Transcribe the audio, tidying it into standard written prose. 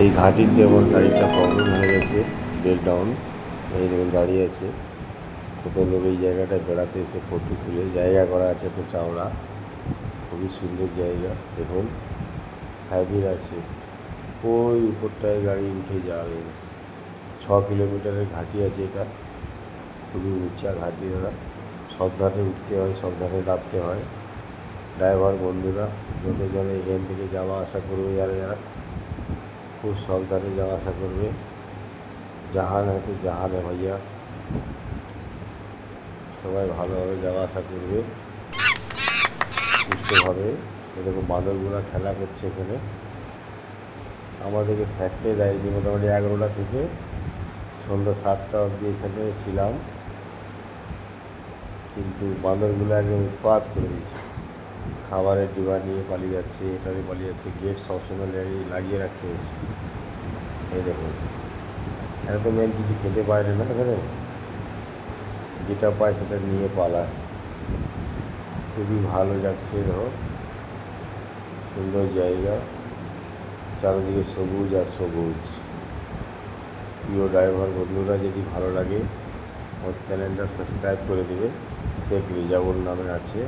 এই ঘাটিতে আমার গাড়িটা প্রবলেম হয়ে গেছে, ব্রেকডাউন। এই দেখুন দাঁড়িয়ে আছে, কত লোক এই জায়গাটায় বেড়াতে এসে ফটো তুলে। জায়গা করা আছে একটা চাওড়া, খুবই সুন্দর জায়গা। দেখুন হ্যাভি আছে, ওই উপরটায় গাড়ি উঠে যাবে। 6 কিলোমিটারের ঘাটি আছে এটা, খুবই উঁচা ঘাটি। দাদা সাবধানে উঠতে হয়, সাবধানে নামতে হয়। ড্রাইভার বন্ধুরা যতজনে এখান থেকে যাওয়া আসা করবে, যারা যারা খুব সাবধানে যাওয়া আসা করবে। জাহান है तो জাহান है ভাইয়া, সবাই ভালোভাবে যাওয়া আসা করবে সুস্থভাবে। এরকম বাঁদরগুলো খেলা করছে এখানে, আমাদেরকে থাকতে দেয়নি। মোটামুটি 11টা থেকে সন্ধ্যা 7টা অবধি এখানে ছিলাম, কিন্তু বাঁদরগুলো একদম উৎপাত করে দিয়েছে। খাবারের ডিবা নিয়ে পালিয়ে যাচ্ছে, এটা নিয়ে পালিয়ে যাচ্ছে। গেট সবসময় লাগিয়ে রাখতে হয়েছে। এই দেখুন, এরা তো মেন কিছু খেতে পারে না এখানে, যেটা পায় সেটা নিয়ে পালায়। খুবই ভালো লাগছে। ধরো সুন্দর জায়গা, চারিদিকে সবুজ আর সবুজ। প্রিয় ড্রাইভার বন্ধুরা, যদি ভালো লাগে আমার চ্যানেলটা সাবস্ক্রাইব করে দেবে। শেখ রিজাউল নামে আছে।